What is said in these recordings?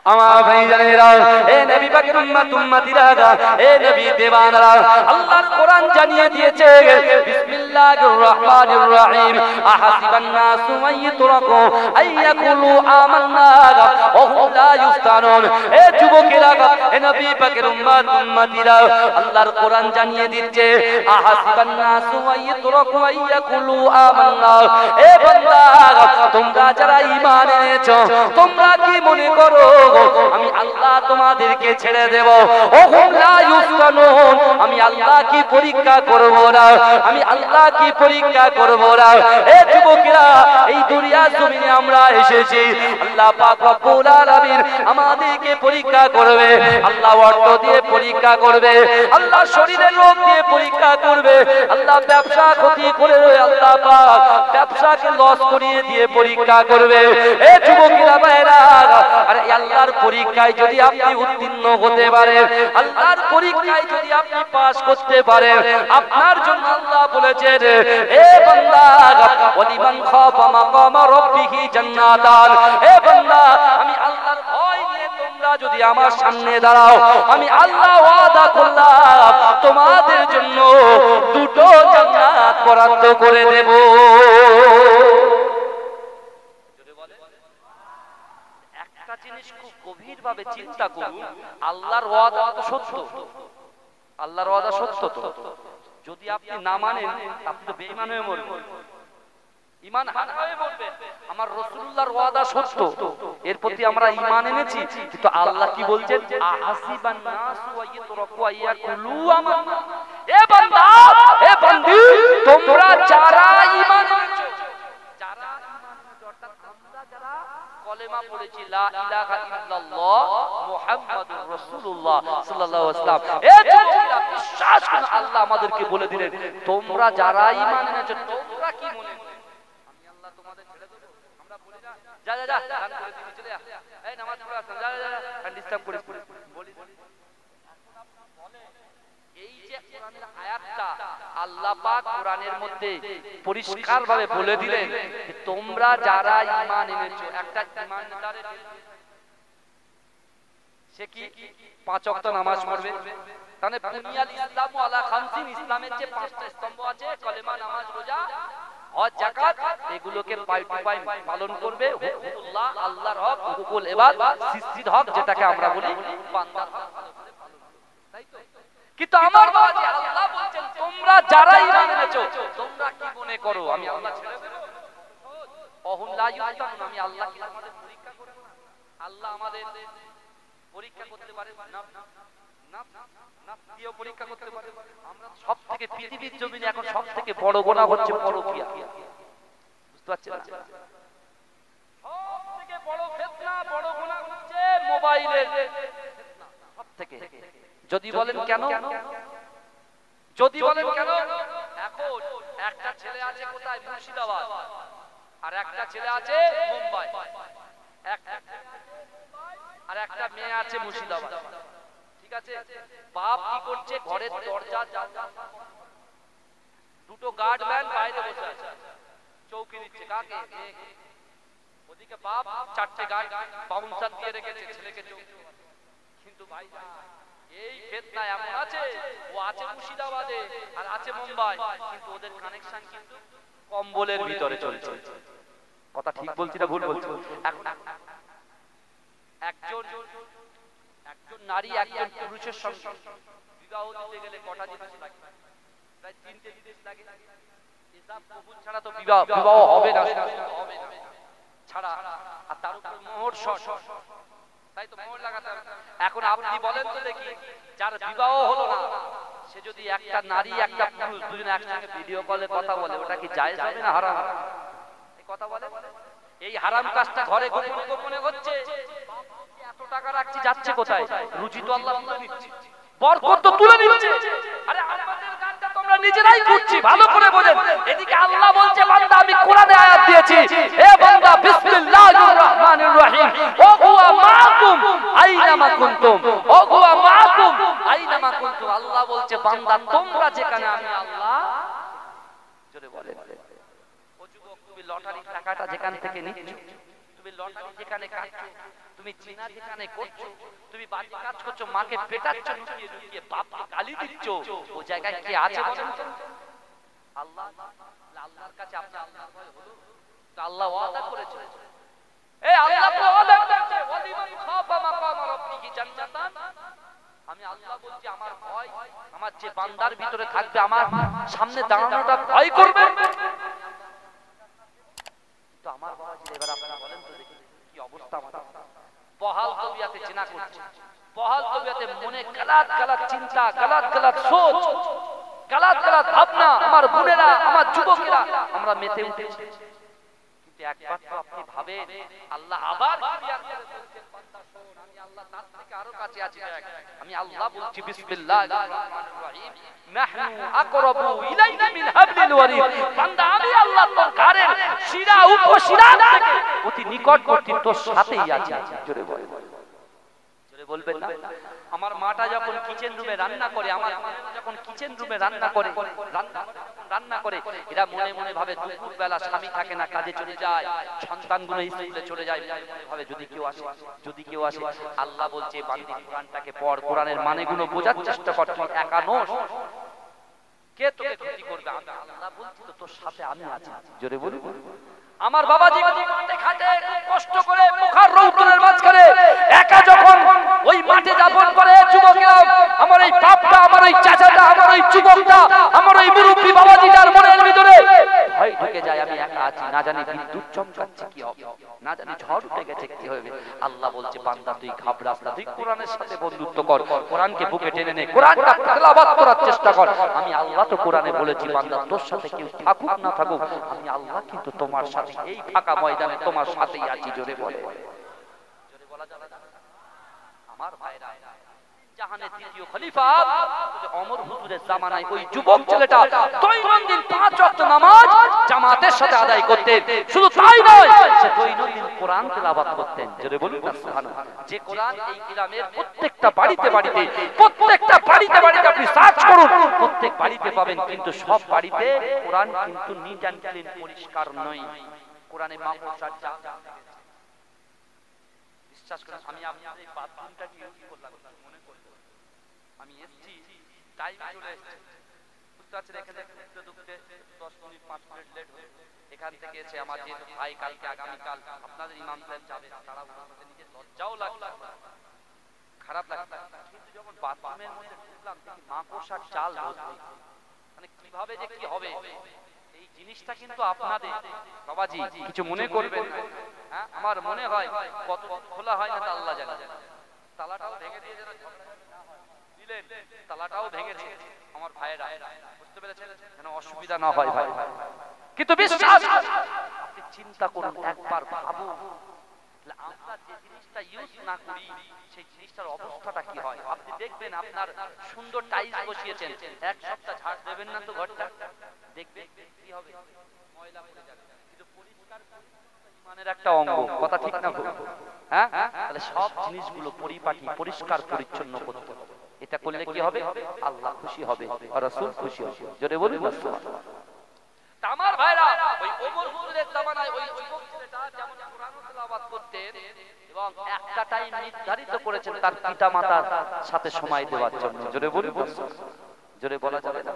আমার ভাইজানেরা, এ নবী পাকের উম্মতিরা, এ নবী দেওয়ানরা, আল্লাহর কোরআন জানিয়ে দিয়েছে বিসমিল্লাহির রহমানির রহিম আহাসিবান নাসু আইয়ুতরাকু আইয়াকুলু আমান্না ওয়া হুম লা ইফতানুন। এ যুবকেরা, এ নবী পাকের উম্মতিরা, আল্লাহর কোরআন জানিয়ে দিচ্ছে আহাসিবান নাসু আইয়ুতরাকু আইয়াকুলু আমান্না। এ বান্দা, তোমরা যারা ঈমান এনেছো, তোমরা কি মনে করো আমি আল্লাহ তোমাদেরকে ছেড়ে দেব? ওহুম লা ইফতানুন, আমি আল্লাহ কি পরীক্ষা করব না? আমি আল্লাহ কি পরীক্ষা করব না? এ যুবকেরা, এই দুনিয়া জমিনে আমরা এসেছি, আল্লাহ পাক রব্বুল আলামিন আমাদেরকে পরীক্ষা করবে। আল্লাহ অর্থ দিয়ে পরীক্ষা করবে, আল্লাহ শরীরের রোগ দিয়ে পরীক্ষা করবে, আল্লাহ ব্যবসা ক্ষতি করে আল্লাহ পাক ব্যবসাকে লস করিয়ে দিয়ে পরীক্ষা করবে। এ যুবকেরা ভাইরা, আর আল্লাহর পরীক্ষায় যদি আপনি উত্তীর্ণ হতে পারেন, আল্লাহর পরীক্ষায় যদি আপনি পাস করতে পারেন, আপনার জন্য আল্লাহ বলেছেন এ বান্দা ওয়ালিমান খাফা মাকাম রাব্বিহি জান্নাতান। এ বান্দা, আমি আল্লাহর ভয় নিয়ে তোমরা যদি আমার সামনে দাঁড়াও, আমি আল্লাহ ওয়াদা করলাম তোমাদের জন্য দুটো জান্নাত বরাদ্দ করে দেব। একটা জিনিস খুব গভীরভাবে চিন্তা করুন, আল্লাহর ওয়াদা তো সত্য, আল্লাহর ওয়াদা সত্য। তো যদি আপনি না মানেন, আপনি তো বেঈমান হয়ে মরবেন, ঈমান হারা হয়ে মরবেন। আমার রাসূলুল্লাহর ওয়াদা সত্য, এর প্রতি আমরা ঈমান এনেছি। কিন্তু আল্লাহ কি বলছেন? আহাসিবান নাসু আইয়ুতরাকু আইয়াকুলু আমান্না। এ বান্দা, এ বান্দি, তোমরা যারা ঈমান এনেছো, যারা ঈমান এনেছো, অর্থাৎ আমরা যারা কলেমা পড়েছি লা ইলাহা ইল্লাল্লাহ মুহাম্মাদুর রাসূলুল্লাহ সাল্লাল্লাহু আলাইহি ওয়াসাল্লাম, এ যুবকেরা বিশ্বাস করুন, আল্লাহ আমাদেরকে বলে দিলেন তোমরা যারা ঈমান এনেছো, তোমরা কি মনে করো আমি আল্লাহ তোমাদের ছেড়ে দেব? আমরা বলি না যা যা যা গান করে দিবি, চলে আয়, এই নামাজ পড়া যা যা যা, ডিস্টার্ব করিস বলি। এই যে কোরআনের আয়াতটা আল্লাহ পাক কোরআনের মধ্যে পরিষ্কারভাবে বলে দিলেন যে তোমরা যারা ঈমান এনেছো, একটা ঈমানদারের সে কি 5 ওয়াক্ত নামাজ পড়বে। তাহলে বুনিয়াল ইসলামু আলা খামসিন, ইসলামের যে 5টা স্তম্ভ আছে, কলেমা, নামাজ, রোজা, হজ, যাকাত, এগুলোকে পাই টু পাই পালন করবে। হুকুকুল্লাহ, আল্লাহর হক, হুকুকুল ইবাদ, সৃষ্টির হক, যেটাকে আমরা বলি বান্দার হক, তাই তো? কিন্তু আমার বাবা আল্লাহ বলছেন তোমরা যারা ঈমান এনেছো, তোমরা কি মনে করো আমি আল্লাহ ছেড়ে দেব? ওহুম লা ইফতানুন, আমি আল্লাহ কি আমাদের পরীক্ষা করব না? আল্লাহ আমাদের পরীক্ষা করতে পারে না? না, কেউ পরীক্ষা করতে পারে? আমরা সবথেকে পৃথিবীর জমিনে এখন সবথেকে বড় গুনাহ হচ্ছে পরকীয়া। বুঝতে পারছেন? সবথেকে বড় ফিতনা, বড় গুনাহ হচ্ছে মোবাইলের ফিতনা, সবথেকে। যদি বলেন কেন? যদি বলেন কেন? এখন একটা ছেলে আছে কোথায়? মুর্শিদাবাদ, আর একটা ছেলে আছে মুম্বাই, আর একটা মেয়ে আছে মুর্শিদাবাদ, ঠিক আছে? বাপ কি করছে? ঘরের দরজা দুটো গার্ডম্যান বাইরে বসে আছে, চৌকি দিচ্ছে। কাকে? ওদিকে বাপ 4টে গার্ড বাউন্সার দিয়ে রেখেছে ছেলেকে চৌকি। কিন্তু ভাই এই ফিতনা এমন আছে, ও আছে মুর্শিদাবাদে আর আছে মুম্বাই, কিন্তু ওদের কানেকশন কিন্তু কম্বলের ভিতরে চলছে। কথা ঠিক বলছি না ভুল বলছি? একজন নারী একজন পুরুষের সঙ্গে বিবাহ দিতে গেলে কটা জিনিস লাগে? প্রায় 3টে জিনিস লাগে। ইজাব কবুল ছাড়া তো বিবাহ হবে না, হবে না ছাড়া। আর তার উপর মোহর শর্ত, তাই তো? মোহর লাগাতে হবে। এখন আপনি বলেন তো দেখি, যার বিবাহ হলো না, সে যদি একটা নারী একটা পুরুষ দুজন একসঙ্গে ভিডিও কলে কথা বলে, ওটা কি জায়েজ হবে না হারাম? এই কথা বলে। এই হারাম কাজটা ঘরে গোপনে গোপনে হচ্ছে। এত টাকা রাখছি, যাচ্ছে কোথায়? রুজি তো আল্লাহ তুলে নিচ্ছে, বরকত তো তুলে নিচ্ছে। আরে আমাদের গানটা তোমরা নিজেরাই করছি, ভালো করে বোঝেন। এদিকে আল্লাহ বলছে বান্দা আমি কোরআনে আয়াত দিয়েছি, হে বান্দা বিসমিল্লাহির রহমানির রহিম ওয়া হুয়া মাআকুম আইনামা কুনতুম, ওয়া হুয়া মাআকুম আইনামা কুনতুম। আল্লাহ বলছে বান্দা তোমরা যেখানে, আমি আল্লাহ। জোরে বলেন। ও যুবক, তুমি লটারির টাকাটা যেখান থেকে নিচ্ছ, তুমি লটারি যেখানে কাটছো, তুমি চিনা যেখানে করছো, তুমি বাড়ি কাজ করছো, মাকে পেটাচ্ছ লুকিয়ে লুকিয়ে, বাপকে গালি দিচ্ছ, ও জায়গায় কে আছে বলেন তো? আল্লাহ। আল্লাহর কাছে আপনার আল্লাহর ভয় হলো? তো আল্লাহ ওয়াদা করেছে, এই আল্লাহ তো ওয়াদা করেছে, ওয়ালিমান খাফা মাকাম রাব্বিহি জান্নাতান। আমি আল্লাহ বলছি আমার ভয়, আমার যে বান্দার ভিতরে থাকবে, আমার সামনে দাঁড়ানোটা ভয় করবে। তো আমার বাবাজি এবার আপনারা বলেন তো দেখি কি অবস্থা আমার। বহাল তবিয়াতে চেনা করছে, বহাল তবিয়াতে মনে গলাত গলাত চিন্তা, গলাত গলাত সোচ, গলাত গলাত ভাবনা, আমার বোনেরা, আমার যুবকেরা আমরা মেতে উঠেছি। কিন্তু একবার তো আপনি ভাবেন, আল্লাহ আবার ক্লিয়ার করে বলছেন, বান্দা শোন, আমি আল্লাহ তার থেকে আরো কাছে আছি। আমি আল্লাহ বলছি বিসমিল্লাহির রহমানির রহিম, নাহনু আকরাবু ইলাইকা মিন হাবলিল ওয়ারিদ। বান্দা আমি আল্লাহ তোর ঘাড়ের শিরা উপশিরা থেকে অতি নিকটবর্তী, তোর সাথেই আছি। জোরে বল, জোরে বলবেন না? আমার মাটা যখন কিচেন রুমে রান্না করে, আমার যখন কিচেন রুমে রান্না করে, রান্না করে, এরা মনে মনে ভাবে দুপুর বেলা স্বামী থাকে না, কাজে চলে যায়, সন্তানগুলো স্কুলে চলে যায়, মনে ভাবে যদি কেউ আসে, যদি কেউ আসে। আল্লাহ বলছে বান্দি কোরআনটাকে পড়, কোরআনের মানেগুলো বোঝার চেষ্টা কর, তুই একা নস, কে তোকে ক্ষতি করবে? আল্লাহ বলছি তো তোর সাথে আমি আছি। জোরে বলি, আমার বাবাজি মাঠে খাটে কষ্ট করে, মুখার রৌদ্রের মাঝখানে একা যখন ওই মাঠে যাপন করে, যুবকেরা, আমার এই বাপটা, আমার এই চাচাটা, আমার ওই যুবকটা, আমার ওই মুরব্বী বাবাজিটার মনের ভিতরে ভয় ঢুকে যায়, আমি একা আছি, না জানি বিদ্যুৎ চমকাচ্ছে কি হবে, না জানি ঝড় উঠে গেছে কি হবে। আল্লাহ বলছে বান্দা তুই ঘাবড়াস না, তুই কোরআনের সাথে বন্ধুত্ব কর, কোরআনকে বুকে টেনে নে, কোরআনটা তেলাওয়াত করার চেষ্টা কর। আমি আল্লাহ তো কোরআনে বলেছি বান্দা তোর সাথে কেউ থাকুক না থাকুক, আমি আল্লাহ কিন্তু তোমার সাথে এই ফাঁকা ময়দানে তোমার সাথেই আছি। জোরে বলে, জোরে বলা যাবে না? আমার ভাইরা, জাহানের দ্বিতীয় খলিফা ওমর হুজুরের জামানায় ওই যুবক ছেলেটা দৈনন্দিন 5 ওয়াক্ত নামাজ জামাতের সাথে আদায় করতেন। শুধু তাই নয়, সে দৈনন্দিন কোরআন তেলাওয়াত করতেন। জোরে বলুন না সুবহানাল্লাহ। যে কোরআন এই গ্রামের প্রত্যেকটা বাড়িতে বাড়িতে, প্রত্যেকটা বাড়িতে বাড়িতে আপনি সার্চ করুন, প্রত্যেক বাড়িতে পাবেন, কিন্তু সব বাড়িতে কোরআন কিন্তু নিট এন্ড ক্লিন, পরিষ্কার নয়। কোরআনে মাকসাদ যা বিশ্বাস করেন, আমি আপনার এই বাথরুমটাকে ইউজ করলাম, মনে করব আমি এসেছি, টাইম চলে এসেছে, বুঝতে পারছেন? এখানে ঢুকতে 10 মিনিট 5 মিনিট লেট হয়ে, এখান থেকে এসে আমার যে ভাই কালকে আগামীকাল আপনাদের ইমাম সাহেব যাবে, তারা বলতে নিজে লজ্জাও লাগছে, খারাপ লাগছে। কিন্তু যখন বাথরুমের মধ্যে ঢুকলাম, দেখি মাকড়সার জাল ভর্তি, মানে কিভাবে যে কি হবে এই জিনিসটা কিন্তু আপনাদের বাবাজি কিছু মনে করবেন না। হ্যাঁ, আমার মনে হয় কত খোলা হয় না তা আল্লাহ জানে। তালাটাও ভেঙে দিয়ে দিলেন, তালাটাও ভেঙেছে আমার ভাইয়েরা, বুঝতে পেরেছেন? যেন অসুবিধা না হয় ভাই। কিন্তু বিশ্বাস আপনি চিন্তা করুন, একবার ভাবুন, আমরা যে জিনিসটা ইউজ না করি সেই জিনিসটার অবস্থাটা কি হয়। আপনি দেখবেন আপনার সুন্দর টাইলস বসিয়েছেন, এক সপ্তাহ ঝাড় দেবেন না তো ঘরটা, দেখবেন কি হবে, ময়লা পড়ে যাবে। কিন্তু পরিষ্কার ইমানের একটা অঙ্গ, কথা ঠিক না? হ্যাঁ, তাহলে সব জিনিসগুলো পরিপাটি পরিষ্কার পরিচ্ছন্ন করতে হবে। এটা করলে কি হবে? আল্লাহ খুশি হবে, রাসূল খুশি হবে। জোরে বলুন সুবহানাল্লাহ। আমার ভাইরা, ওই ওমর হুজুরের জামানায় ওই যুবক ছেলেটা যেমন কোরআন তেলাওয়াত করতেন এবং একটা টাইম নির্ধারিত করেছেন তার পিতামাতার সাথে সময় দেওয়ার জন্য। জোরে বলুন, জোরে বলা যাবে না?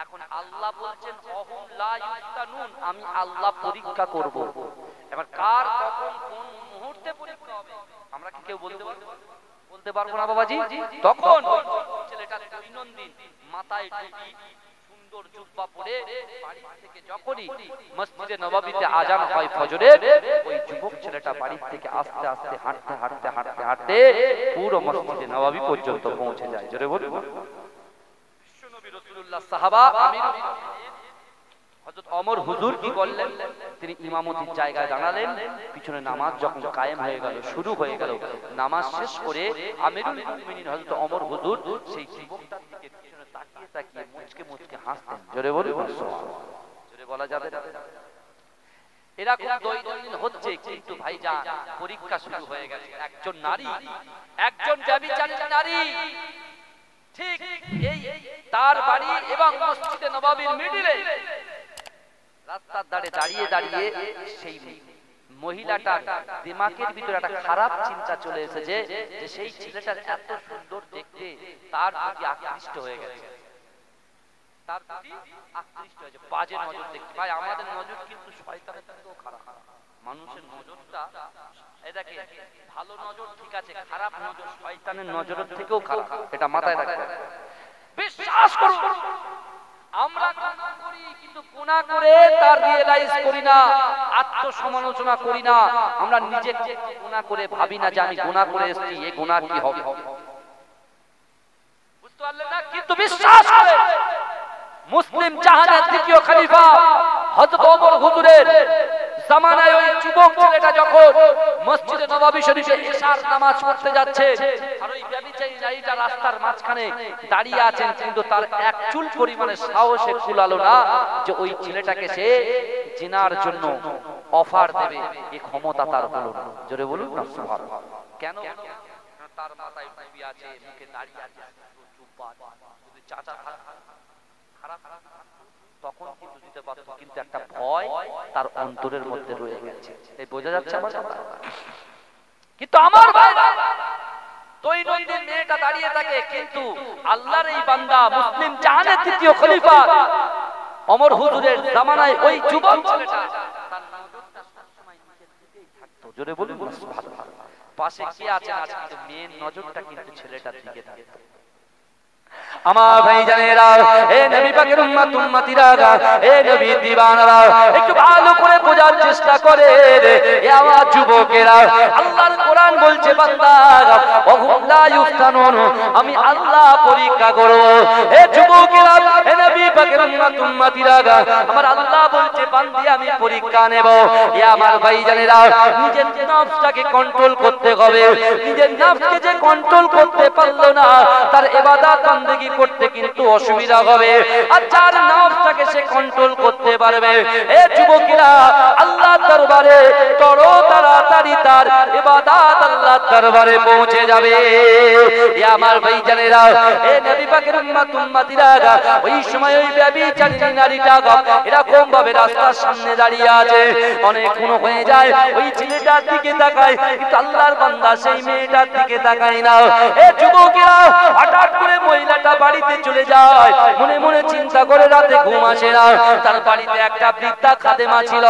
এখন আল্লাহ বলছেন অহুম লা ইফতানুন, আমি আল্লাহ পরীক্ষা করব। এবার কার কখন কোন মুহূর্তে পরীক্ষা হবে আমরা কি কেউ বলতে পারবো? বলতে পারবো না বাবাজি। তখন ছেলেটা দৈনন্দিন মাথায় টুপি, সুন্দর জুব্বা পরে বাড়ি থেকে যখনই মসজিদে নববীতে আজান হয় ফজরের, ওই যুবক ছেলেটা বাড়ি থেকে আস্তে আস্তে হাঁটতে হাঁটতে হাঁটতে হাঁটতে পুরো মসজিদে নববী পর্যন্ত পৌঁছে যায়। জোরে বলুন। বিশ্বনবী রাসূলুল্লাহ সাহাবা আমির হযরত ওমর হুজুর কি করলেন? তিনি ইমামতির জায়গায় দাঁড়ালেন। পিছনে নামাজ যখন কায়েম হয়ে গেল, শুরু হয়ে গেল, নামাজ শেষ করে আমিরুল মুমিনিন হযরত ওমর হুজুর সেই যুবকটার দিকে পিছনে তাকিয়ে তাকিয়ে মুচকে মুচকে হাসতেন। জোরে বলুন সুবহানাল্লাহ। জোরে বলা যাবে না? এরকম দৈনন্দিন হচ্ছে, কিন্তু ভাইজান পরীক্ষা শুরু হয়ে গেছে। একজন নারী, একজন ব্যভিচারিণী নারী, ঠিক এই তার বাড়ি এবং মসজিদে নববীর মিডিলে রাস্তার ধারে দাঁড়িয়ে দাঁড়িয়ে সেই মহিলাটার দিমাগের ভিতরে একটা খারাপ চিন্তা চলে এসেছে যে সেই ছেলেটা এত সুন্দর দেখতে, তার প্রতি আকৃষ্ট হয়ে গেছে, তার প্রতি আকৃষ্ট হয়েছে, বাজে নজর দেখতে। ভাই আমাদের নজর কিন্তু শয়তানের থেকেও খারাপ। মানুষের নজরটা এটাকে ভালো নজর ঠিক আছে, খারাপ নজর শয়তানের নজরের থেকেও খারাপ, এটা মাথায় রাখবেন। বিশ্বাস করুন, আমরা গুনাহ করি কিন্তু গুনাহ করে তার রিয়েলাইজ করি না, আত্মসমালোচনা করি না। আমরা নিজেকে গুনাহ করে ভাবি না যে আমি গুনাহ করে এসেছি, এই গুনাহ কি হবে। বুঝতে পারলেন না? কিন্তু বিশ্বাস করে মুসলিম জাহানের দ্বিতীয় খলিফা হযরত ওমর হুজুরের জামানায় ওই যুবক ছেলেটা যখন মসজিদে নববী শরীফে ইশার নামাজ পড়তে যাচ্ছে, আর ওই ব্যভিচারী নারীটা রাস্তার মাঝখানে দাঁড়িয়ে আছেন, কিন্তু তার এক চুল পরিমাণে সাহসে কুলালো না যে ওই ছেলেটাকে সে জিনার জন্য অফার দেবে, এই ক্ষমতা তার হলো না। জোরে বলুন না সুবহানাল্লাহ। কেন? তার মাথায় টুপি আছে, মুখে দাড়ি আছে, জুব্বা আছে। যদি চাচা খারাপ তখন কিন্তু দিতে পারত, কিন্তু একটা ভয় তার অন্তরের মধ্যে রয়ে গেছে। এই বোঝা যাচ্ছে আমার কথা? কিন্তু আমার ভাই দৈনন্দিন মেয়েটা দাঁড়িয়ে থাকে, কিন্তু আল্লাহর এই বান্দা মুসলিম জাহানের তৃতীয় খলিফা ওমর হুজুরের জামানায় ওই যুবক ছেলেটা তার নজরটা সবসময় নিজের দিকেই থাকতো। জোরে বলুন না সুবহানাল্লাহ। পাশে কে আছে না, কিন্তু মেয়ের নজরটা কিন্তু ছেলেটার দিকে থাকতো। আমার ভাইজানেরা, এ নবী পাকের উম্মত উম্মতিরা, এ নবী দিওয়ানারা, একটু ভালো করে বোঝার চেষ্টা করে এ আমার যুবকেরা। আল্লাহর কোরআন বলছে বান্দা ওহুম লা ইফতানুন, আমি আল্লাহ পরীক্ষা করব। এ যুবকেরা, এ নবী পাকের উম্মত উম্মতিরা, আমার আল্লাহ বলছে বান্দি আমি পরীক্ষা নেব। এ আমার ভাইজানেরা, নিজের নফসটাকে কন্ট্রোল করতে হবে। নিজের নফসকে যে কন্ট্রোল করতে পারলো না, তার ইবাদত বন্দেগী করতে কিন্তু অসুবিধা হবে। আর যার নফসটাকে সে কন্ট্রোল করতে পারবে, এ যুবকেরা, আল্লাহর দরবারে তড়ো তাড়াতাড়ি তার ইবাদত আল্লাহর দরবারে পৌঁছে যাবে। এ আমার ভাইজানেরা, এ নবী পাকের উম্মত উম্মতিরা, ওই সময় ওই ব্যভিচারী নারীটা এরকম ভাবে রাস্তার সামনে দাঁড়িয়ে আছে। অনেকক্ষণ হয়ে যায়, ওই ছেলেটার দিকে তাকায়, কিন্তু আল্লাহর বান্দা সেই মেয়েটার দিকে তাকায় না। এ যুবকেরা, হঠাৎ করে মহিলাটা বাড়িতে চলে যায়, মনে মনে চিন্তা করে রাতে ঘুম আসে না। তার বাড়িতে একটা বৃদ্ধা খাদেমা ছিল।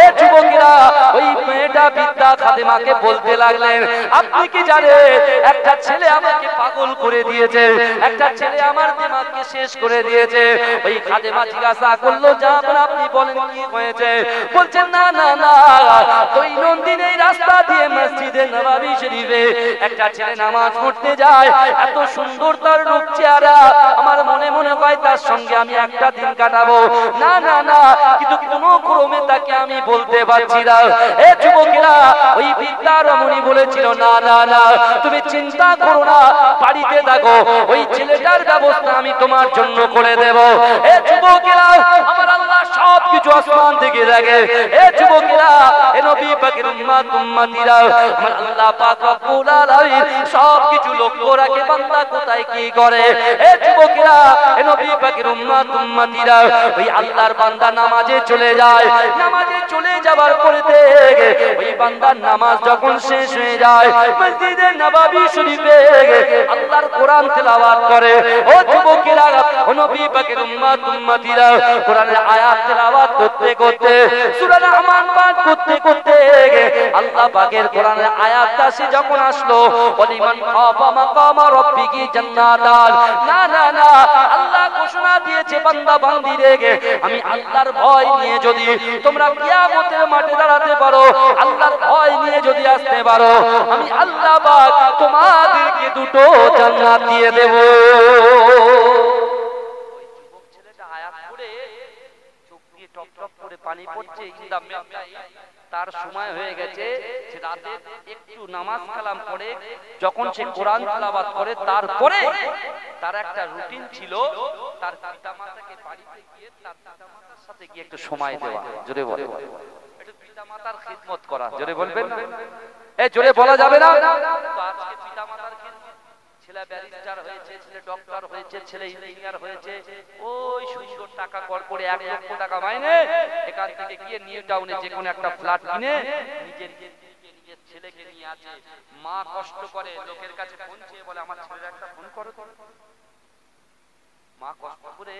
এ যুবকেরা, ওই মেয়েটা বৃদ্ধা খাদেমাকে বলতে লাগলেন, আপনি কি জানেন একটা ছেলে আমাকে পাগল করে দিয়েছে, একটা ছেলে আমার দিমাগকে শেষ করে দিয়েছে। ওই খাদেমা জিজ্ঞাসা করলো, জান আপনি বলেন কি হয়েছে? বলছেন না না না, দৈনন্দিন এই রাস্তা দিয়ে মসজিদে নববী শরীফে একটা ছেলে নামাজ পড়তে যায়, এত সুন্দর তার রূপ চেহারা, আমার মনে মনে হয় তার সঙ্গে আমি একটা দিন কাটাবো। না না না, কিন্তু কোনো ক্রমে তাকে আমি বলতে পারছি না। এ যুবকেরা, ওই বৃদ্ধা রমণী বলেছিল, না না না, তুমি চিন্তা করো না, বাড়িতে থাকো, ওই ছেলেটার ব্যবস্থা আমি তোমার জন্য করে দেব। এ যুবকেরা, আমার আল্লাহ সব কিছু আসমান থেকে দেখে। এ যুবকেরা, এ নবী পাকের উম্মত উম্মতিরা, আমার আল্লাহ পাক রব্বুল আলামিন সব কিছু লক্ষ্য রাখে বান্দা কোথায় কি করে। এ যুবকেরা, এ নবী পাকের উম্মত উম্মতিরা, ওই আল্লাহর বান্দা নামাজে চলে যায়। নামাজে চলে যাবার পরে ওই বান্দার নামাজ যখন শেষ হয়ে যায়, মসজিদে নববী শরীফে আল্লাহর কোরআন তেলাওয়াত করে। ও যুবকেরা, ও নবী পাকের উম্মত উম্মতিরা, কোরআনের আয়াত তেলাওয়াত করতে করতে, সূরা রহমান পাঠ করতে করতে আল্লাহ পাকের কোরআনের আয়াতটা সে যখন আসলো, ওয়ালিমান খাফা মাকামা রাব্বিহি জান্নাতান, না না না, আল্লাহ ঘোষণা দিয়েছে বান্দা বান্দীরে, আমি আল্লাহর ভয় নিয়ে যদি তোমরা কিয়ামতের মাঠে দাঁড়াতে পারো, আল্লাহর ভয় নিয়ে যদি আসতে পারো, আমি আল্লাহ পাক তোমাদেরকে দুটো জান্নাত দিয়ে দেব। পানি পড়ছে, তার সময় হয়ে গেছে, রাতে একটু নামাজ কালাম পড়ে যখন সে কোরআন তেলাওয়াত করে, তারপরে তার একটা রুটিন ছিল, তার পিতামাতাকে বাড়িতে গিয়ে তার পিতামাতার সাথে গিয়ে একটু সময় দেওয়া। জোরে বলে, একটু পিতামাতার খিদমত করা। জোরে বলবেন, এ জোরে বলা যাবে না। তো আজকে পিতামাতার খিদমত, ছেলে ব্যারিস্টার ব্যারিস্টার হয়েছে, ছেলে ডক্টর হয়েছে, ছেলে ইঞ্জিনিয়ার হয়েছে, ওই সুন্দর টাকা কর করে 1 লক্ষ টাকা মাইনে এখান থেকে গিয়ে নিউ টাউনে যে কোনো একটা ফ্ল্যাট কিনে নিজের নিজের ছেলেকে নিয়ে আছে। মা কষ্ট করে লোকের কাছে ফোন চেয়ে বলে আমার ছেলের একটা ফোন করো। মা কষ্ট করে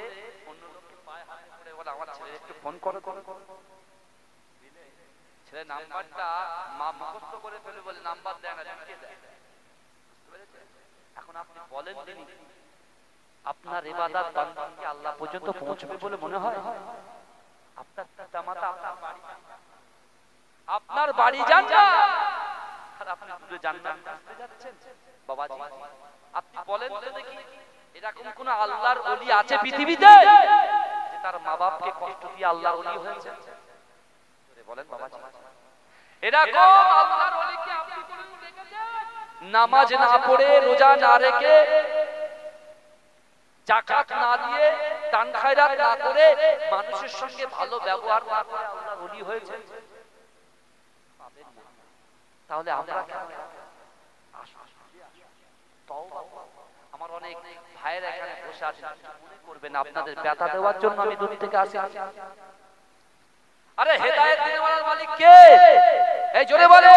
অন্য লোককে পায়ে হাতে করে বলে আমার ছেলের একটু ফোন করো। ছেলে নাম্বারটা মা মুখস্থ করে ফেলে বলে নাম্বার দেয় না, লিখে দেয়। এখন আপনি বলেন তিনি আপনার ইবাদত বান্দাকে আল্লাহ পর্যন্ত পৌঁছবে বলে মনে হয়? আপনার পিতামাতা আপনার বাড়ি যান না আর আপনি দূরে জান্নাত খুঁজতে যাচ্ছেন। বাবাজি আপনি বলেন তো দেখি এরকম কোন আল্লাহর ওলি আছে পৃথিবীতে যে তার মা বাপকে কষ্ট দিয়ে আল্লাহর ওলি হয়েছে? বলেন বাবাজি, এরকম আল্লাহর ওলিকে আপনি কোনদিন দেখেছেন? নামাজ না পড়ে, রোজা না রেখে, যাকাত না দিয়ে, দান খায়রাত না করে, মানুষের সঙ্গে ভালো ব্যবহার না করে আল্লাহর ওলি হয়েছে? পাবেন না। তাহলে আমরা তওবা, আমার অনেক ভাইয়েরা এখানে বসে আছেন, মনে করবেন আপনাদের ব্যথা দেওয়ার জন্য আমি দূর থেকে আসি। আরে হেদায়েত দেওয়ার মালিক কে? এই জোরে বলে,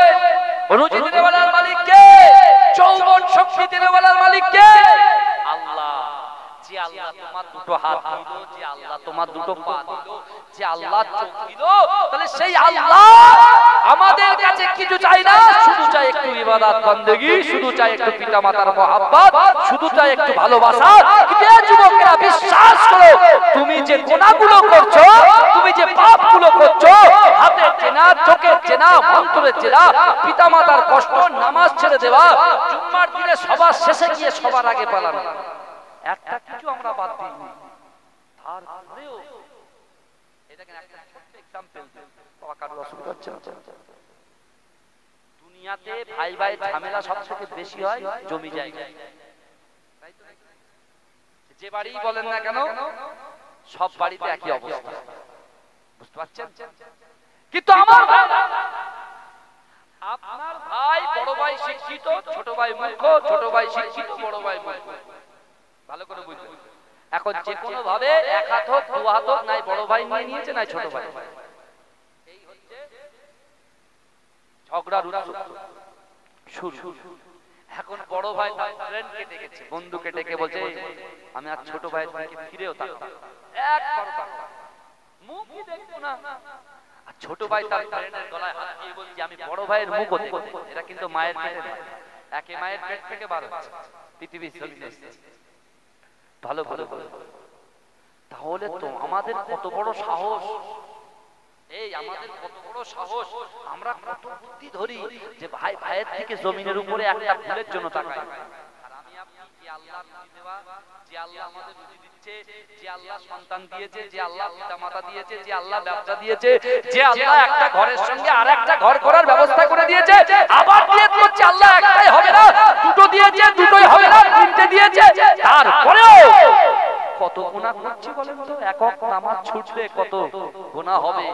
রুজি দেওয়ার মালিক কে? যৌবন শক্তি দেওয়ার মালিক কে? আল্লাহ। যে আল্লাহ তোমার দুটো হাত দিল, যে আল্লাহ তোমার দুটো পা দিল, যে আল্লাহ চোখ দিল, তাহলে সেই আল্লাহ আমাদের কাছে কিছু চাই না, শুধু চাই একটু ইবাদত বندگی, শুধু চাই একটু পিতামাতার মহব্বত, শুধু চাই একটু ভালোবাসা। কিন্তু যুবকেরা বিশ্বাস করো, তুমি যে গুনাহগুলো করছো, তুমি যে পাপগুলো করছো, হাতের চেনা, চোখের চেনা, অন্তরের চেনা, পিতামাতার কষ্ট, নামাজ ছেড়ে দেওয়া, জুম্মার দিনে সবার শেষে গিয়ে সবার আগে পালানো, একটা কিছু আমরা বাদ দিইনি। তারপরেও এই দেখেন একটা ছোট্ট এক্সাম্পল, বাবা কারো অসুবিধা হচ্ছে না? দুনিয়াতে ভাই ভাই ঝামেলা সবথেকে বেশি হয় জমি জায়গা। যে বাড়ি বলেন না কেন, সব বাড়িতে একই অবস্থা, বুঝতে পারছেন? কিন্তু আমার আপনার ভাই, বড় ভাই শিক্ষিত, ছোট ভাই মূর্খ, ছোট ভাই শিক্ষিত, বড় ভাই মূর্খ, ভালো করে বুঝবেন। এখন যে কোনো ভাবে এক হাত হোক, দু হাত হোক, নাই বড় ভাই নিয়ে নিয়েছে, নাই ছোট ভাই, এই হচ্ছে ঝগড়ার শুরু। এখন বড় ভাই তার ফ্রেন্ডকে ডেকেছে, বন্ধুকে ডেকে বলছে আমি আর ছোট ভাইয়ের দিকে ফিরেও তাকাবো, একবারও তাকাবো, মুখই দেখবো না। আর ছোট ভাই তার ফ্রেন্ডের গলায় হাত দিয়ে বলছে আমি বড় ভাইয়ের মুখও দেখবো। এটা কিন্তু মায়ের পেটে নয়, একে মায়ের পেট থেকে বার হচ্ছে, পৃথিবীর জমিনে। ভালো ভালো ভালো। তাহলে তো আমাদের কত বড় সাহস, এই আমাদের কত বড় সাহস, আমরা কত বুদ্ধি ধরি যে ভাই ভাইয়ের থেকে জমিনের উপরে একটা ফুলের জন্য তাকাই। আর আমি আপনি যে আল্লাহ রুজি দেওয়া, যে আল্লাহ আমাদের রুজি দিচ্ছে, যে আল্লাহ সন্তান দিয়েছে, যে আল্লাহ পিতামাতা দিয়েছে, যে আল্লাহ ব্যবসা দিয়েছে, যে আল্লাহ একটা ঘরের সঙ্গে আরেকটা ঘর করার ব্যবস্থা করে দিয়েছে, আবার নিয়ত করছে আল্লাহ একটাই হবে না, দুটো দিয়েছে, দুটোই হবে না, তিনটে দিয়েছে, তারপরেও কত গুনাহ করছি বলেন তো? একক নামাজ ছুটলে কত গুনাহ হবে,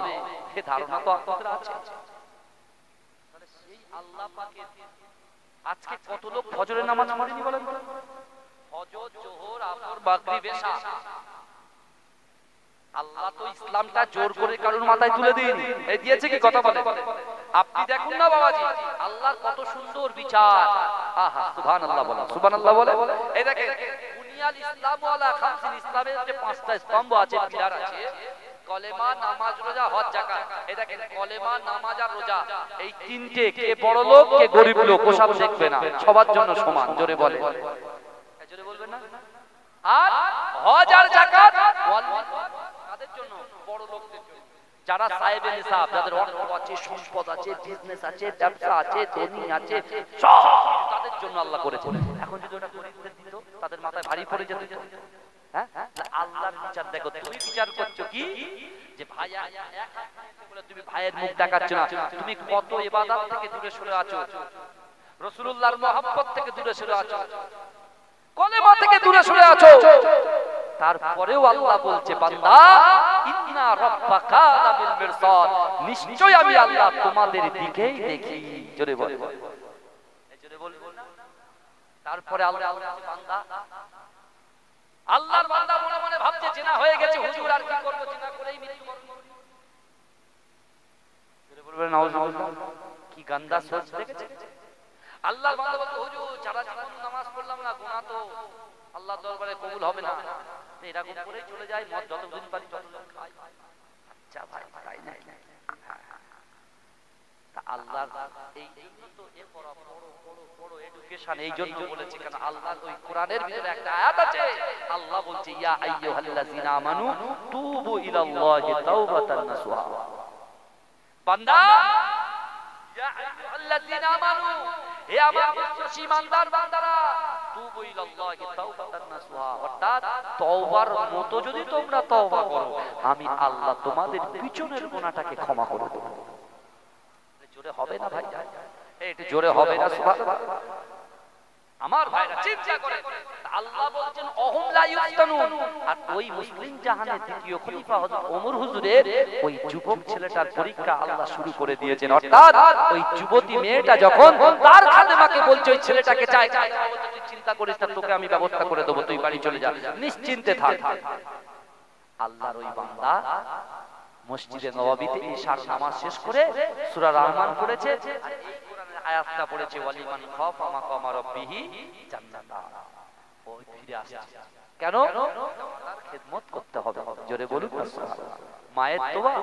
এই ধারণা তো আপনাদের আছে? তাহলে সেই আল্লাহ পাকের আজকে কত লোক ফজরের নামাজ পড়েনি বলেন তো? ফজর, জোহর, আসর, মাগরিব, এশা, আল্লাহ তো ইসলামটা জোর করে কারোর মাথায় তুলে দেয়নি, এই দিয়েছে কি? কথা বলে আপনি দেখুন না বাবাজি, আল্লাহর কত সুন্দর বিচার। আহা সুবহানাল্লাহ বলে, সুবহানাল্লাহ বলে। এই দেখেন বুনিয়াল ইসলাম ওয়ালা খামসিন, ইসলামের যে পাঁচটা স্তম্ভ আছে, পিলার আছে, কলেমা, নামাজ, রোজা, হজ, যাকাত। এই দেখেন কলেমা, নামাজ আর রোজা, এই তিনটে, কে বড় লোক কে গরিব লোক ওসব দেখবে না, সবার জন্য সমান। জোরে বলে, জোরে বলবেন না? আর হজ আর যাকাত কাদের জন্য? বড় লোকদের জন্য, যারা সাহেবে নিসাব, যাদের অর্থ আছে, সম্পদ আছে, বিজনেস আছে, ব্যবসা আছে, ধনী আছে, সব তাদের জন্য আল্লাহ করেছে। এখন যদি ওটা গরিবদের দিত, তাদের মাথায় ভারী পড়ে যেত। হ্যাঁ, আল্লাহর বিচার দেখো, তুমি বিচার করছো কি যে ভাই এক হাত বলে তুমি ভাইয়ের মুখ দেখাচ্ছ না, তুমি কত ইবাদত থেকে দূরে সরে আছো, রাসূলুল্লাহর মহব্বত থেকে দূরে সরে আছো, কলেমা থেকে দূরে সরে আছো। তারপরেও আল্লাহ বলছে বান্দা ইন্না রাব্বাকা লাবিল মিরসাদ, নিশ্চয় আমি আল্লাহ তোমাদের দিকেই দেখি। জোরে বল, জোরে বলবো না? তারপরে আল্লাহ বলছে বান্দা, আল্লাহর বান্দা মনে মনে ভাবছে জিনা হয়ে গেছে, হুজুর আর কি করব, জিনা করেই মৃত্যুবরণ করব। বলবেন নাউজুবিল্লাহ, কি গন্দা সোচ দেখেছে। আল্লাহর বান্দা বলছে হুজুর সারা জীবন নামাজ পড়লাম না, গুনাহ তো আল্লাহর দরবারে কবুল হবে না, এরকম করেই চলে যায়, মদ যতদিন পারি ততদিন খাই। আচ্ছা ভাই তাই না, তা আল্লাহর এই জন্য তো এর বড় বড় এডুকেশন এই জন্য বলেছে, কারণ আল্লাহর ওই কোরআনের ভিতরে একটা আয়াত আছে, আল্লাহ বলছে ইয়া আইয়ুহাল্লাযিনা আমানু তুবু ইলাল্লাহি তাওবাতান নাসুহা। বান্দা, ইয়া আইয়ুহাল্লাযিনা আমানু, হে আমার বিশ্বাসী ইমানদার বান্দারা, তুবু ইলাল্লাহি তাওবাতান নাসুহা, অর্থাৎ তওবার মতো যদি তোমরা তওবা করো, আমি আল্লাহ তোমাদের পিছনের গুনাহটাকে ক্ষমা করে দেব। জোরে হবে না ভাই, একটু জোরে হবে না সুবহানাল্লাহ। আমার ভাইরা চিন্তা করে, আল্লাহ বলছেন অহুম লা ইফতানুন, আর ওই মুসলিম জাহানের দ্বিতীয় খলিফা হযরত ওমর হুজুরের ওই যুবক ছেলেটার পরীক্ষা আল্লাহ শুরু করে দিয়েছেন। অর্থাৎ ওই যুবতী মেয়েটা যখন তার খাদেমাকে বলছে ওই ছেলেটাকে চাই, বলছে তুই চিন্তা করিস না, তোকে আমি ব্যবস্থা করে দেব, তুই বাড়ি চলে যা, নিশ্চিন্তে থাক। আল্লাহর ওই বান্দা মসজিদে নববীতে ইশার নামাজ শেষ করে সূরা রহমান পড়েছে, আর এই কোরআনের আয়াতটা পড়েছে ওয়ালিমান খাফা মাকামা রাব্বিহি জান্নাতা। ওই ফিরে আসছে কেন? তার খিদমত করতে হবে। জোরে বলুন না সুবহানাল্লাহ। মায়ের দোয়া,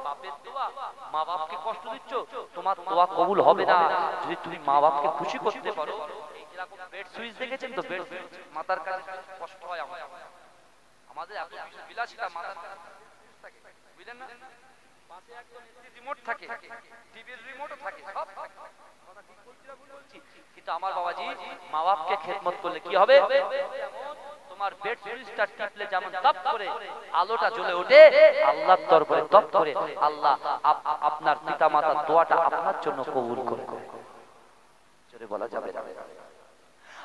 বাপের দোয়া, মা বাপকে কষ্ট দিচ্ছ, তোমার দোয়া কবুল হবে না যদি তুমি মা বাপকে খুশি করতে পারো। এই যেরকম বেড সুইচ দেখেছেন তো, বেড সুইচ মাথার কাছে কষ্ট হয় আমাদের এত বিলাসিতা মাথার কাছে থাকে, বুঝলেন না? পাশে একদম এসি রিমোট থাকে, টিভির রিমোটও থাকে, সব থাকে। কথা ঠিক বলছি না ভুল বলছি? কিন্তু আমার বাবাজি মা বাপকে খেদমত করলে কি হবে? তোমার বেড সুইচটা টিপলে যেমন তপ করে আলোটা জ্বলে ওঠে, আল্লাহর দরবারে তপ করে আল্লাহ আপনার পিতামাতার দোয়াটা আপনার জন্য কবুল করে। জোরে বলা যাবে না।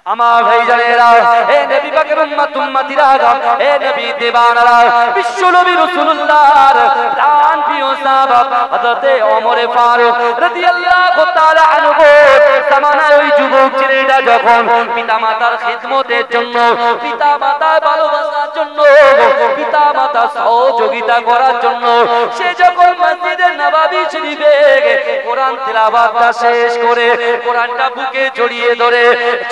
আমার ভাইজানেরা, হে নবী পাকের উম্মত উম্মতিরা, হে নবী দেওয়ানারা, বিশ্ব নবী রাসূলুল্লাহর প্রাণ প্রিয় সাহাবা হযরত ওমর ফারুক রাদিয়াল্লাহু তাআলা আনহু জামানায় ওই যুবক ছেলেটা যখন পিতামাতার খিদমতের জন্য, পিতামাতার ভালোবাসার জন্য, পিতামাতার সহযোগিতা করার জন্য সে যখন মসজিদে নববী শরীফে কোরআন তেলাওয়াতটা শেষ করে কোরআনটা বুকে জড়িয়ে ধরে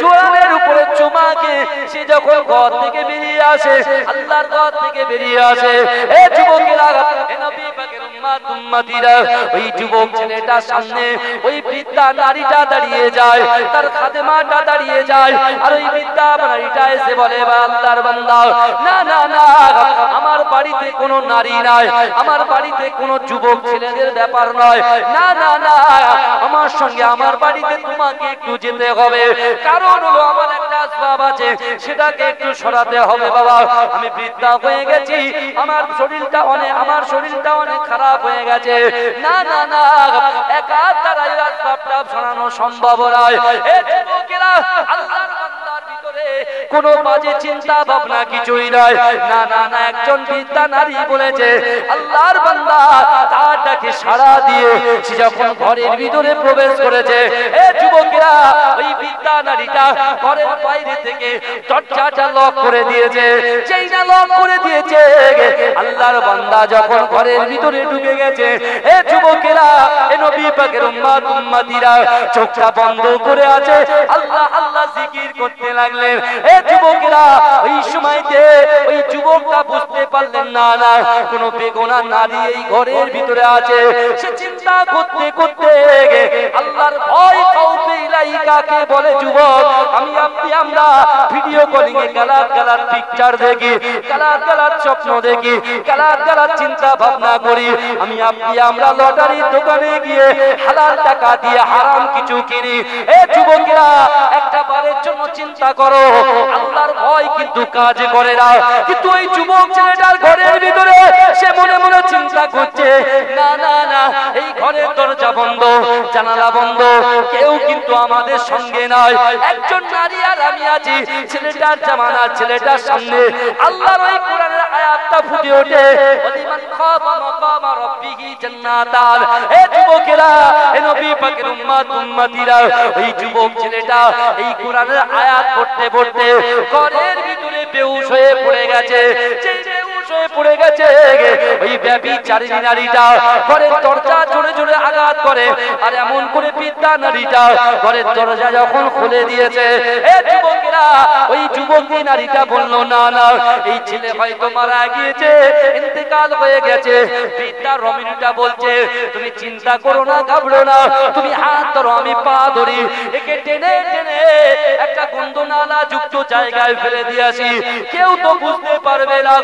কোরআনের উপরে চুমাকে সে যখন ঘর থেকে বেরিয়ে আসে, আল্লাহর ঘর থেকে বেরিয়ে আসে, এ যুবকেরা, হে নবী পাকের উম্মত উম্মতিরা, ওই যুবক ছেলেটার সামনে ওই বৃদ্ধা নারীটা দাঁড়িয়ে যায়, তার খাদেমাটা দাঁড়িয়ে যায়, আর ওই বৃদ্ধা নারীটা এসে বলে আল্লাহর বান্দা, না না না, আমার বাড়িতে কোনো নারী নাই, আমার বাড়িতে কোনো যুবক ছেলেদের ব্যাপার নয়, না না না, আমার সঙ্গে আমার বাড়িতে তোমাকে একটু যেতে হবে, কারণ হলো আমার একটা আসবাব আছে, সেটাকে একটু সরাতে হবে বাবা, আমি বৃদ্ধা হয়ে গেছি, আমার শরীরটা অনেক খারাপ হয়ে গেছে, না না না, একা দ্বারা এই আসবাবটা সরানো সম্ভব নয়। এ যুবকেরা, আল্লাহর বান্দার ভিতরে কোনো বাজে চিন্তা ভাবনা কিছুই নাই, না না না, একজন বৃদ্ধা নারী বলেছে আল্লাহর বান্দা তার ডাকে সাড়া দিয়ে সে যখন ঘরের ভিতরে প্রবেশ করেছে, এ যুবকেরা, ওই বৃদ্ধা নারীটা ঘরের বাইরে থেকে দরজাটা লক করে দিয়েছে, যেই না লক করে দিয়েছে, আল্লাহর বান্দা যখন ঘরের ভিতরে ঢুকে গেছে, এ যুবকেরা, এ নবী পাকের উম্মত উম্মতিরা চোখটা বন্ধ করে আছে, আল্লাহ আল্লাহ জিকির করতে লাগলেন। এ যুবকেরা, ওই সময়তে ওই যুবকটা বুঝতে পারলেন না না কোনো বেগুনাহ নারী এই ঘরের ভিতরে আছে, সে চিন্তা করতে করতে আল্লাহর ভয় খাউফে ইলাইকাকে বলে, যুবক, আমি আপনি আমরা ভিডিও কলিং এ কালার কালার পিকচার দেখি, কালার কালার স্বপ্ন দেখি, কালার কালার চিন্তা ভাবনা করি, আমি আপনি আমরা লটারির দোকানে গিয়ে হালাল টাকা দিয়ে হারাম কিছু কিনি। এ যুবকেরা, একটা বারের জন্য চিন্তা করো, আল্লাহর ভয় কিন্তু কাজ করে না। কিন্তু ওই যুবক ছেলেটার ঘরের ভিতরে সে মনে মনে চিন্তা করছে, না না না, এই ঘরের দরজা বন্ধ, জানালা বন্ধ, কেউ কিন্তু আমাদের সঙ্গে নয়, একজন নারী আর আমি আছি, ছেলেটার জামানা, ছেলেটার সামনে আল্লাহর ওই কোরআনের আয়াত আয়াতটা ফুটে ওঠে, ওয়ালিমান খাফা মাকামা রাব্বিহি জান্নাতান। এ যুবকেরা, এ নবী পাকের উম্মতিরা, ওই যুবক ছেলেটা এই কোরআনের আয়াত পড়তে পড়তে ঘরের ভিতরে বেহুশ হয়ে পড়ে গেছে। বেহুশ হয়ে পড়ে গেছে, ওই ব্যভিচারিণী নারীটা ঘরের দরজা জোরে জোরে আঘাত করে, আর এমন করে বিদ্যা নারীটা ঘরের দরজা যখন খুলে দিয়েছে, এ যুবকেরা, ওই যুবতী নারীটা বলল, না না, এই ছেলে হয়তো মারা গিয়েছে, ইন্তেকাল হয়ে গেছে। বিদ্যা রমণীটা বলছে, তুমি চিন্তা করো না, ঘাবড়ো না, তুমি হাত ধরো, আমি পা ধরি, একে টেনে টেনে একটা গন্ধনালা যুক্ত জায়গায় ফেলে দিয়ে আসি, কেউ তো বুঝতে পারবে না।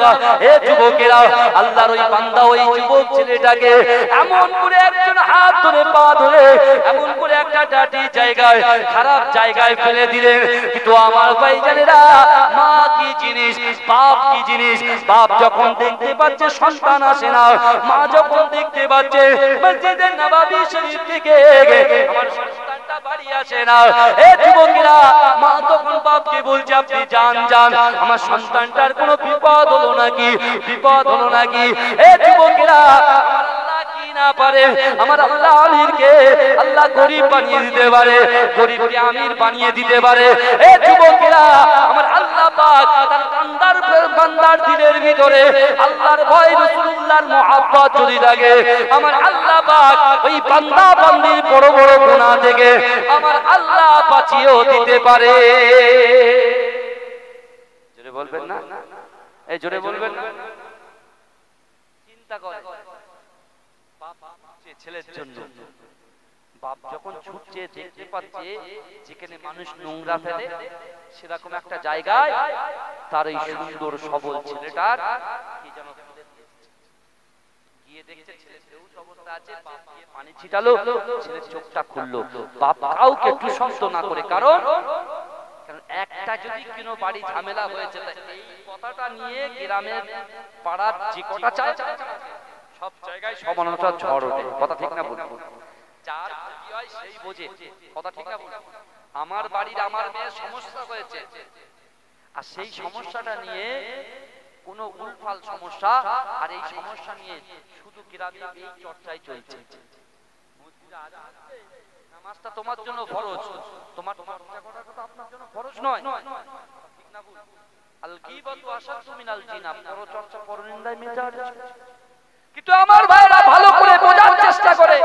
এ যুবকেরা, আল্লাহর ওই বান্দা ওই যুবক ছেলেটাকে এমন করে একজন হাত ধরে পা ধরে এমন করে একটা ডাটি জায়গায়, খারাপ জায়গায় ফেলে দিলেন। কিন্তু আমার ভাইজানেরা, মা কি জিনিস, বাপ কি জিনিস, বাপ যখন দেখতে পাচ্ছে সন্তান আসে না, মা যখন দেখতে পাচ্ছে মসজিদে নববী শরীফ থেকে আমার সন্তানটা বাড়ি আসে না, এ যুবকেরা, মা তখন বাপকে বলছে, আপনি যান যান, আমার সন্তানটার কোনো বিপদ হলো নাকি, বিপদ হলো নাকি। এ যুবকেরা, আমার আল্লাহ কি না পারে, আমার আল্লাহ আমিরকে আল্লাহ গরিব বানিয়ে দিতে পারে, গরিবকে আমির বানিয়ে দিতে পারে। এ যুবকেরা, আমার আল্লাহ পাক তার বান্দার দিলের ভিতরে আল্লাহর ভয়, রাসূলুল্লাহর মুহাব্বত যদি লাগে, আমার আল্লাহ পাক ওই বান্দা বান্দির বড় বড় গুনাহ থেকে আমার আল্লাহ বাঁচিয়েও দিতে পারে। জোরে বলবেন না, এই জোরে বলবেন না। চিন্তা করে বাপ ছেলের জন্য, বাপ যখন ছুটছে দেখতে পাচ্ছে যেখানে মানুষ নোংরা ফেলে, সেরকম একটা জায়গায় তার এই সুন্দর সবল ছেলেটার কি যেন গিয়ে দেখছে ছেলে বেহুশ অবস্থা আছে, বাপ গিয়ে পানি ছিটালো, ছেলের চোখটা খুললো। বাপ কাউকে একটু শব্দ না করে, কারণ একটা যদি কোনো বাড়ি ঝামেলা হয়েছে, এই কথাটা নিয়ে গ্রামের পাড়ার যে কটা চায় সব জায়গায় সমালোচনা ঝড় ওঠে, কথা ঠিক না বলবো? যার ক্ষতি হয় সেই বোঝে, কথা ঠিক না বলবো? আমার বাড়ির আমার মেয়ের সমস্যা হয়েছে, আর সেই সমস্যাটা নিয়ে কোনো উলফাল সমস্যা, আর এই সমস্যা নিয়ে শুধু গ্রামে এই চর্চাই চলছে। নামাজটা তোমার জন্য ফরজ, তোমার চর্চা করার কথা আপনার জন্য ফরজ নয়, ঠিক না বল? আল গীবাতু আশাদ্দু মিনাল জিনা, পরচর্চা পরনিন্দায় মেজাজ। কিন্তু আমার ভাইরা ভালো করে বোঝার চেষ্টা করে,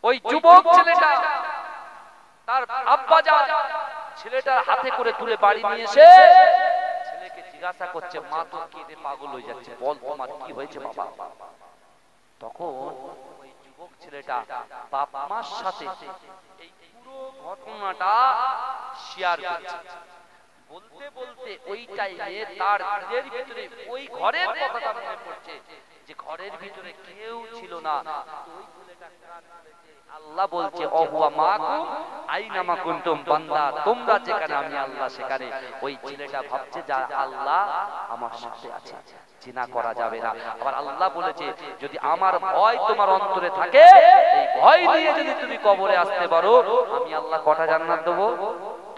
ওই যুবক ছেলেটা তার আব্বা যা ছেলেটার হাতে করে তুলে বাড়ি নিয়ে এসে ছেলেকে জিজ্ঞাসা করছে, মা তো কেঁদে পাগল হয়ে যাচ্ছে, বল তোমার কি হয়েছে বাবা? তখন ওই যুবক ছেলেটা বাপ মার সাথে এই পুরো ঘটনাটা শেয়ার করছে। বলতে বলতে ওই টাইমে তার দিলের ভিতরে ওই ঘরের কথাটা মনে পড়ছে, যে ঘরের ভিতরে কেউ ছিল না। ওই ছেলেটা কান খুলেছে, আল্লাহ বলছে, অহুয়া মাকুম আইনামা কুনতুম, বান্দা তোমরা যেখানে আমি আল্লাহ সেখানে। ওই ছেলেটা ভাবছে যে আল্লাহ আমার সাথে আছে, জিনা করা যাবে না। আবার আল্লাহ বলেছে, যদি আমার ভয় তোমার অন্তরে থাকে, এই ভয় নিয়ে যদি তুমি কবরে আসতে পারো, আমি আল্লাহ কটা জান্নাত দেব?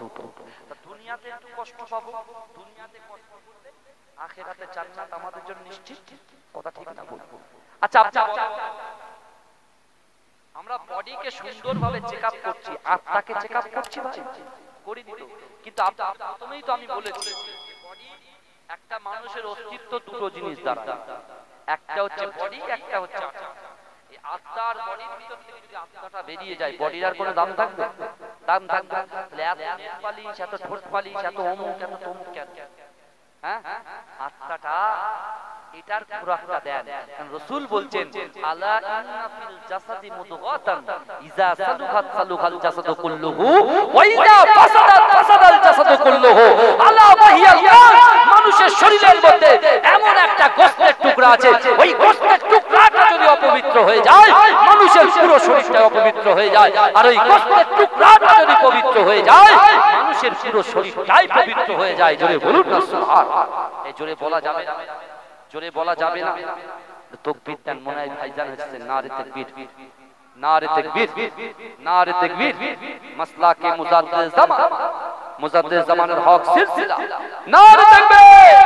দুটো। দুনিয়াতে একটু কষ্ট পাবো, দুনিয়াতে কষ্ট করলে আখিরাতে জান্নাত আমাদের জন্য নিশ্চিত, কথা ঠিক না বলবো? আচ্ছা, আমরা বডিকে সুন্দরভাবে চেকআপ করছি, আত্মাকে চেকআপ করছি ভাই, করি তো? কিন্তু প্রথমেই তো আমি বলেছি, বডি একটা মানুষের অস্তিত্ব দুটো জিনিস দ্বারা, একটা হচ্ছে বডি, একটা হচ্ছে আত্মা। এই আত্মা আর বডির ভিতর থেকে যদি আত্মাটা বেরিয়ে যায়, বডির আর কোনো দাম থাকবে? দাম থাকবে? তাহলে এত পালিশ, এত ঠোঁট পালিশ, এত অমুক, এত তমুক কেন? হ্যাঁ, আত্মাটা এটার খোরাকটা দেন। কারণ রাসূল বলছেন, আলা ইন্না ফিল জাসাদি মুদগাতান ইজা সালুহাত সালুহাল জাসাদু কুল্লুহু ওয়া ইজা ফাসাদাত ফাসাদাল জাসাদু কুল্লুহু। আলা ওয়াহিয়াল কাল, মানুষের শরীরের মধ্যে এমন একটা গোশতের টুকরা আছে, ওই গোশতের টুকরাটা যদি অপবিত্র হয়ে যায়, মানুষের পুরো শরীরটা অপবিত্র হয়ে যায়। আর ওই গোশতের টুকরাটা যদি পবিত্র হয়ে যায়, মানুষের পুরো শরীরটাই পবিত্র হয়ে যায়। জোরে বলুন না সুবহানাল্লাহ। এই জোরে বলা যাবে না, জোরে বলা যাবে না। তাকবীর দেন, মনে হয় ভাইজান হচ্ছে নারে তাকবীর, নারে তাকবীর, নারে তাকবীর। মাসলাকে মুজাদ্দিদ জামান, মুজাদ্দিদ জামানের হক সিলসিলা, নারে তাকবীর।